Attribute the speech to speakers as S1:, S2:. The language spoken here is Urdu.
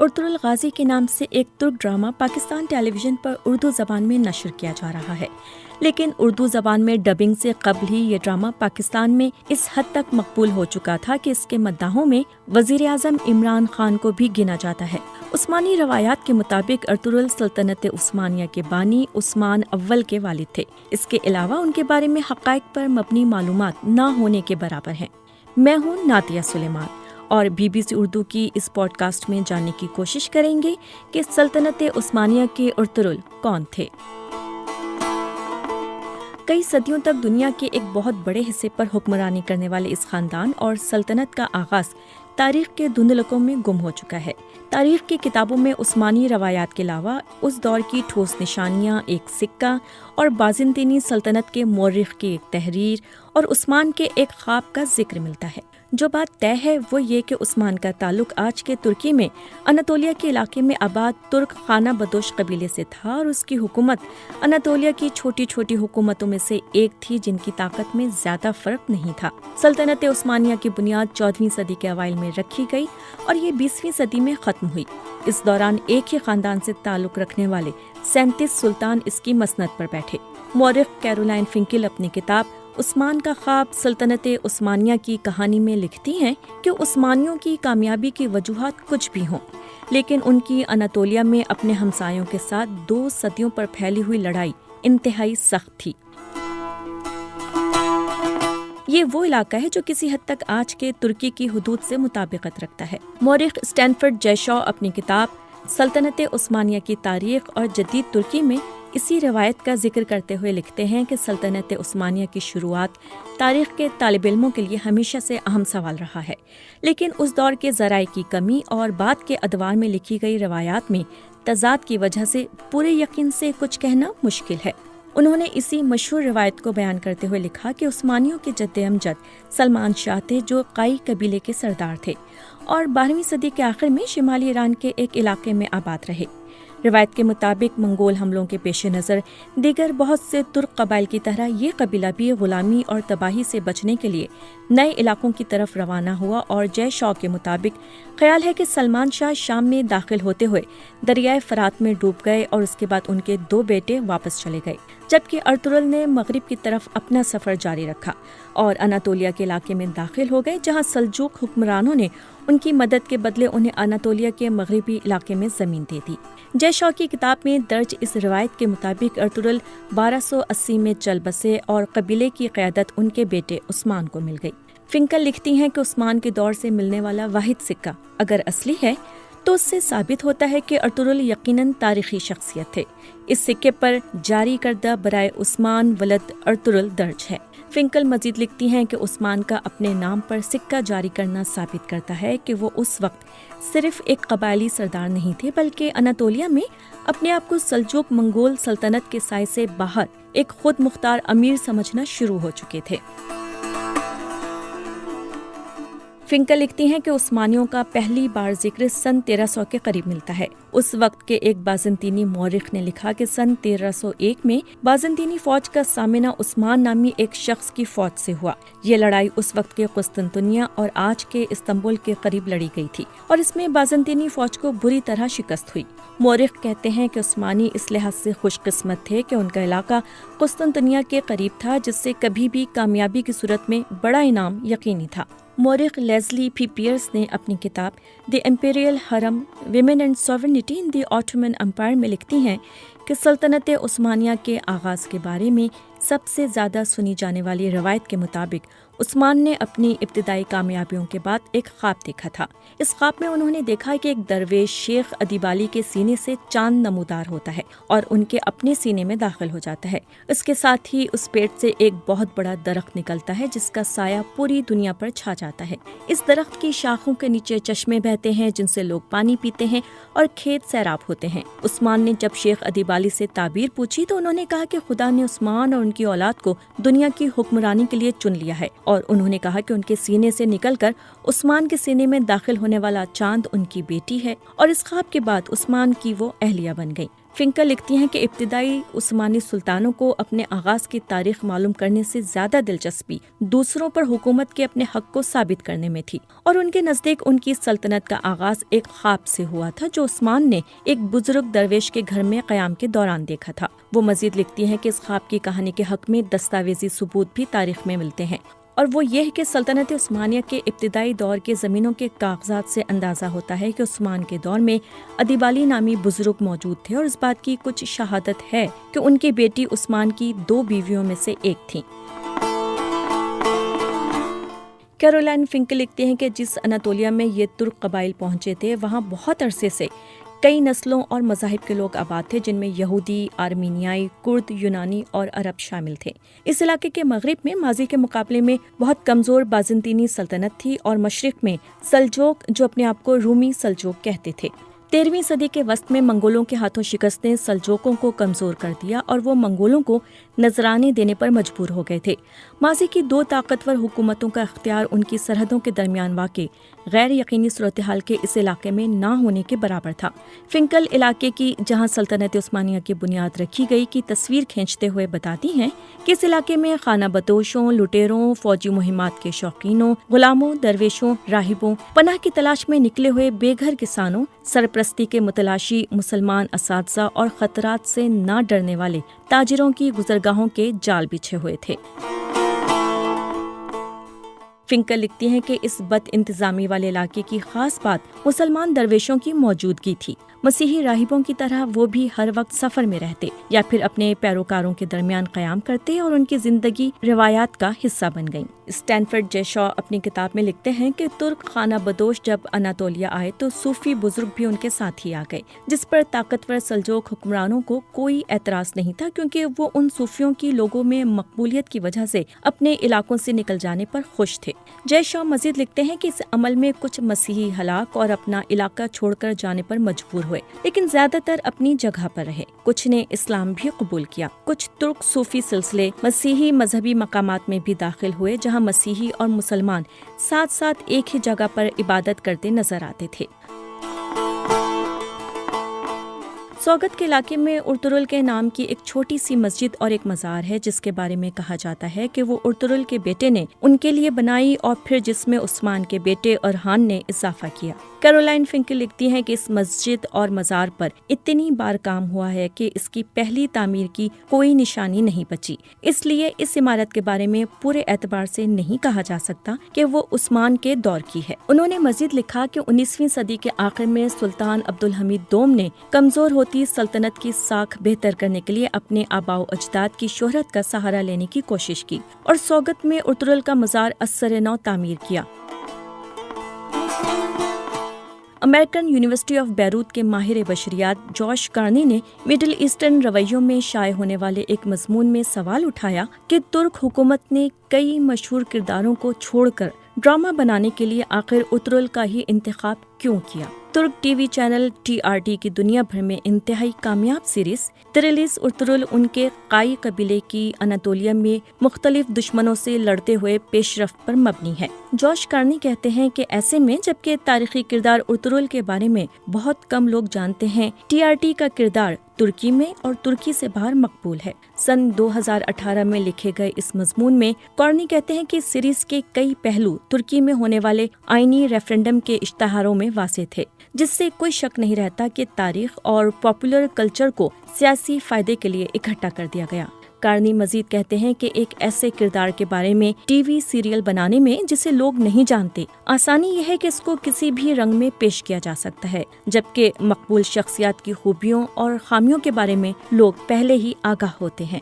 S1: ارطغرل غازی کے نام سے ایک ترک ڈرامہ پاکستان ٹیلی ویژن پر اردو زبان میں نشر کیا جا رہا ہے، لیکن اردو زبان میں ڈبنگ سے قبل ہی یہ ڈرامہ پاکستان میں اس حد تک مقبول ہو چکا تھا کہ اس کے مداحوں میں وزیر اعظم عمران خان کو بھی گنا جاتا ہے۔ عثمانی روایات کے مطابق ارطغرل سلطنت عثمانیہ کے بانی عثمان اول کے والد تھے۔ اس کے علاوہ ان کے بارے میں حقائق پر مبنی معلومات نہ ہونے کے برابر ہیں۔ میں ہوں ناتیہ سلیمان اور BBC اردو کی اس پوڈ کاسٹ میں جاننے کی کوشش کریں گے کہ سلطنت عثمانیہ کے ارطغرل کون تھے۔ کئی صدیوں تک دنیا کے ایک بہت بڑے حصے پر حکمرانی کرنے والے اس خاندان اور سلطنت کا آغاز تاریخ کے دھندلکوں میں گم ہو چکا ہے۔ تاریخ کی کتابوں میں عثمانی روایات کے علاوہ اس دور کی ٹھوس نشانیاں، ایک سکہ اور بازنطینی سلطنت کے مورخ کی ایک تحریر اور عثمان کے ایک خواب کا ذکر ملتا ہے۔ جو بات طے ہے وہ یہ کہ عثمان کا تعلق آج کے ترکی میں اناطولیہ کے علاقے میں آباد ترک خانہ بدوش قبیلے سے تھا اور اس کی حکومت اناطولیہ کی چھوٹی چھوٹی حکومتوں میں سے ایک تھی جن کی طاقت میں زیادہ فرق نہیں تھا۔ سلطنت عثمانیہ کی بنیاد 14ویں صدی کے اوائل میں رکھی گئی اور یہ 20ویں صدی میں ختم ہوئی۔ اس دوران ایک ہی خاندان سے تعلق رکھنے والے 37 سلطان اس کی مسند پر بیٹھے۔ مورخ کیرولائن فنکل اپنی کتاب عثمان کا خواب سلطنت عثمانیہ کی کہانی میں لکھتی ہیں کہ عثمانیوں کی کامیابی کی وجوہات کچھ بھی ہوں، لیکن ان کی اناطولیہ میں اپنے ہمسایوں کے ساتھ 2 صدیوں پر پھیلی ہوئی لڑائی انتہائی سخت تھی۔ یہ وہ علاقہ ہے جو کسی حد تک آج کے ترکی کی حدود سے مطابقت رکھتا ہے۔ مورخ اسٹینفرڈ جے شاو اپنی کتاب سلطنت عثمانیہ کی تاریخ اور جدید ترکی میں اسی روایت کا ذکر کرتے ہوئے لکھتے ہیں کہ سلطنت عثمانیہ کی شروعات تاریخ کے طالب علموں کے لیے ہمیشہ سے اہم سوال رہا ہے، لیکن اس دور کے ذرائع کی کمی اور بعد کے ادوار میں لکھی گئی روایات میں تضاد کی وجہ سے پورے یقین سے کچھ کہنا مشکل ہے۔ انہوں نے اسی مشہور روایت کو بیان کرتے ہوئے لکھا کہ عثمانیوں کے جد امجد سلمان شاہ تھے جو قائی قبیلے کے سردار تھے اور 12ویں صدی کے آخر میں شمالی ایران کے ایک علاقے میں آباد رہے۔ روایت کے مطابق منگول حملوں کے پیش نظر دیگر بہت سے ترک قبائل کی طرح یہ قبیلہ بھی غلامی اور تباہی سے بچنے کے لیے نئے علاقوں کی طرف روانہ ہوا، اور جے شاو کے مطابق خیال ہے کہ سلمان شاہ شام میں داخل ہوتے ہوئے دریائے فرات میں ڈوب گئے اور اس کے بعد ان کے 2 بیٹے واپس چلے گئے، جبکہ ارطغرل نے مغرب کی طرف اپنا سفر جاری رکھا اور اناطولیہ کے علاقے میں داخل ہو گئے، جہاں سلجوق حکمرانوں نے ان کی مدد کے بدلے انہیں اناطولیہ کے مغربی علاقے میں زمین دے دی۔ جے شاو کی کتاب میں درج اس روایت کے مطابق ارطغرل 1280 میں چل بسے اور قبیلے کی قیادت ان کے بیٹے عثمان کو مل گئی۔ فنکل لکھتی ہیں کہ عثمان کے دور سے ملنے والا واحد سکہ اگر اصلی ہے تو اس سے ثابت ہوتا ہے کہ ارطغرل یقیناً تاریخی شخصیت تھے۔ اس سکے پر جاری کردہ برائے عثمان ولد ارطغرل درج ہے۔ فنکل مزید لکھتی ہیں کہ عثمان کا اپنے نام پر سکہ جاری کرنا ثابت کرتا ہے کہ وہ اس وقت صرف ایک قبائلی سردار نہیں تھے، بلکہ اناطولیہ میں اپنے آپ کو سلجوق منگول سلطنت کے سائے سے باہر ایک خود مختار امیر سمجھنا شروع ہو چکے تھے۔ فنکل لکھتی ہیں کہ عثمانیوں کا پہلی بار ذکر سن 1300 کے قریب ملتا ہے۔ اس وقت کے ایک بازنطینی مورخ نے لکھا کہ سن 1301 میں بازنطینی فوج کا سامنا عثمان نامی ایک شخص کی فوج سے ہوا۔ یہ لڑائی اس وقت کے قسطنطنیہ اور آج کے استنبول کے قریب لڑی گئی تھی اور اس میں بازنطینی فوج کو بری طرح شکست ہوئی۔ مورخ کہتے ہیں کہ عثمانی اس لحاظ سے خوش قسمت تھے کہ ان کا علاقہ قسطنطنیہ کے قریب تھا، جس سے کبھی بھی کامیابی کی صورت میں بڑا انعام یقینی تھا۔ مورخ لیزلی پی پیئرس نے اپنی کتاب the imperial harem women and sovereignty in the Ottoman empire میں لکھتی ہیں کہ سلطنت عثمانیہ کے آغاز کے بارے میں سب سے زیادہ سنی جانے والی روایت کے مطابق عثمان نے اپنی ابتدائی کامیابیوں کے بعد ایک خواب دیکھا تھا۔ اس خواب میں انہوں نے دیکھا کہ ایک درویش شیخ ادیبالی کے سینے سے چاند نمودار ہوتا ہے اور ان کے اپنے سینے میں داخل ہو جاتا ہے۔ اس کے ساتھ ہی اس پیٹ سے ایک بہت بڑا درخت نکلتا ہے جس کا سایہ پوری دنیا پر چھا جاتا ہے۔ اس درخت کی شاخوں کے نیچے چشمے بہتے ہیں جن سے لوگ پانی پیتے ہیں اور کھیت سیراب ہوتے ہیں۔ عثمان نے جب شیخ ادیبالی سے تعبیر پوچھی تو انہوں نے کہا کہ خدا نے عثمان اور ان کی اولاد کو دنیا کی حکمرانی کے لیے چن لیا ہے، اور انہوں نے کہا کہ ان کے سینے سے نکل کر عثمان کے سینے میں داخل ہونے والا چاند ان کی بیٹی ہے، اور اس خواب کے بعد عثمان کی وہ اہلیہ بن گئی۔ فنکل لکھتی ہیں کہ ابتدائی عثمانی سلطانوں کو اپنے آغاز کی تاریخ معلوم کرنے سے زیادہ دلچسپی دوسروں پر حکومت کے اپنے حق کو ثابت کرنے میں تھی، اور ان کے نزدیک ان کی سلطنت کا آغاز ایک خواب سے ہوا تھا جو عثمان نے ایک بزرگ درویش کے گھر میں قیام کے دوران دیکھا تھا۔ وہ مزید لکھتی ہیں کہ اس خواب کی کہانی کے حق میں دستاویزی ثبوت بھی تاریخ میں ملتے ہیں، اور وہ یہ کہ سلطنت عثمانیہ کے ابتدائی دور کے زمینوں کے کاغذات سے اندازہ ہوتا ہے کہ عثمان کے دور میں ادیب علی نامی بزرگ موجود تھے، اور اس بات کی کچھ شہادت ہے کہ ان کی بیٹی عثمان کی 2 بیویوں میں سے ایک تھیں۔ کیرولائن فنکل لکھتے ہیں کہ جس اناطولیہ میں یہ ترک قبائل پہنچے تھے وہاں بہت عرصے سے کئی نسلوں اور مذاہب کے لوگ آباد تھے، جن میں یہودی، آرمینیائی، کرد، یونانی اور عرب شامل تھے۔ اس علاقے کے مغرب میں ماضی کے مقابلے میں بہت کمزور بازنطینی سلطنت تھی، اور مشرق میں سلجوق جو اپنے آپ کو رومی سلجوق کہتے تھے۔ 13ویں صدی کے وسط میں منگولوں کے ہاتھوں شکست نے سلجوقوں کو کمزور کر دیا، اور وہ منگولوں کو نذرانے دینے پر مجبور ہو گئے تھے۔ ماضی کی 2 طاقتور حکومتوں کا اختیار ان کی سرحدوں کے درمیان واقع غیر یقینی صورتحال کے اس علاقے میں نہ ہونے کے برابر تھا۔ فنکل علاقے کی جہاں سلطنت عثمانیہ کی بنیاد رکھی گئی کی تصویر کھینچتے ہوئے بتاتی ہیں کہ اس علاقے میں خانہ بدوشوں، لٹیروں، فوجی مہمات کے شوقینوں، غلاموں، درویشوں، راہبوں، پناہ کی تلاش میں نکلے ہوئے بے گھر کسانوں، سرپرستی کے متلاشی مسلمان اساتذہ اور خطرات سے نہ ڈرنے والے تاجروں کی گزرگاہوں کے جال بچھے ہوئے تھے۔ فنکل لکھتی ہیں کہ اس بد انتظامی والے علاقے کی خاص بات مسلمان درویشوں کی موجودگی تھی۔ مسیحی راہبوں کی طرح وہ بھی ہر وقت سفر میں رہتے یا پھر اپنے پیروکاروں کے درمیان قیام کرتے، اور ان کی زندگی روایات کا حصہ بن گئیں۔ اسٹینفرڈ جے شا اپنی کتاب میں لکھتے ہیں کہ ترک خانہ بدوش جب اناطولیہ آئے تو صوفی بزرگ بھی ان کے ساتھ ہی آ گئے، جس پر طاقتور سلجوق حکمرانوں کو کوئی اعتراض نہیں تھا، کیونکہ وہ ان صوفیوں کی لوگوں میں مقبولیت کی وجہ سے اپنے علاقوں سے نکل جانے پر خوش تھے۔ جے شا مزید لکھتے ہیں کہ اس عمل میں کچھ مسیحی ہلاک اور اپنا علاقہ چھوڑ کر جانے پر مجبور ہوئے، لیکن زیادہ تر اپنی جگہ پر رہے۔ کچھ نے اسلام بھی قبول کیا۔ کچھ ترک صوفی سلسلے مسیحی مذہبی مقامات میں بھی داخل ہوئے، جہاں مسیحی اور مسلمان ساتھ ساتھ ایک ہی جگہ پر عبادت کرتے نظر آتے تھے۔ سوگت کے علاقے میں ارطغرل کے نام کی ایک چھوٹی سی مسجد اور ایک مزار ہے، جس کے بارے میں کہا جاتا ہے کہ وہ ارطغرل کے بیٹے نے ان کے لیے بنائی، اور پھر جس میں عثمان کے بیٹے ارحان نے اضافہ کیا۔ کیرولائن فنکل لکھتی ہیں کہ اس مسجد اور مزار پر اتنی بار کام ہوا ہے کہ اس کی پہلی تعمیر کی کوئی نشانی نہیں بچی، اس لیے اس عمارت کے بارے میں پورے اعتبار سے نہیں کہا جا سکتا کہ وہ عثمان کے دور کی ہے۔ انہوں نے مزید لکھا کہ 19ویں صدی کے آخر میں سلطان عبدالحمید دوم نے کمزور ہوتی سلطنت کی ساکھ بہتر کرنے کے لیے اپنے آباء و اجداد کی شہرت کا سہارا لینے کی کوشش کی، اور سوگت میں ارطغرل کا مزار اثر نو تعمیر کیا۔ امریکن یونیورسٹی آف بیروت کے ماہر بشریات جوش کارنی نے مڈل ایسٹرن رویوں میں شائع ہونے والے ایک مضمون میں سوال اٹھایا کہ ترک حکومت نے کئی مشہور کرداروں کو چھوڑ کر ڈرامہ بنانے کے لیے آخر ارطغرل کا ہی انتخاب کیوں کیا۔ ترک ٹی وی چینل TRT کی دنیا بھر میں انتہائی کامیاب سیریز تریلیس ارطغرل ان کے قائی قبیلے کی اناطولیہ میں مختلف دشمنوں سے لڑتے ہوئے پیش رفت پر مبنی ہے۔ جوش کارنی کہتے ہیں کہ ایسے میں جبکہ تاریخی کردار ارطغرل کے بارے میں بہت کم لوگ جانتے ہیں، TRT کا کردار ترکی میں اور ترکی سے باہر مقبول ہے۔ سن 2018 میں لکھے گئے اس مضمون میں کارنی کہتے ہیں کہ سیریز کے کئی پہلو ترکی میں ہونے والے آئینی ریفرنڈم کے اشتہاروں میں واضح تھے، جس سے کوئی شک نہیں رہتا کہ تاریخ اور پاپولر کلچر کو سیاسی فائدے کے لیے اکٹھا کر دیا گیا۔ کارنی مزید کہتے ہیں کہ ایک ایسے کردار کے بارے میں ٹی وی سیریل بنانے میں جسے لوگ نہیں جانتے، آسانی یہ ہے کہ اس کو کسی بھی رنگ میں پیش کیا جا سکتا ہے، جبکہ مقبول شخصیات کی خوبیوں اور خامیوں کے بارے میں لوگ پہلے ہی آگاہ ہوتے ہیں۔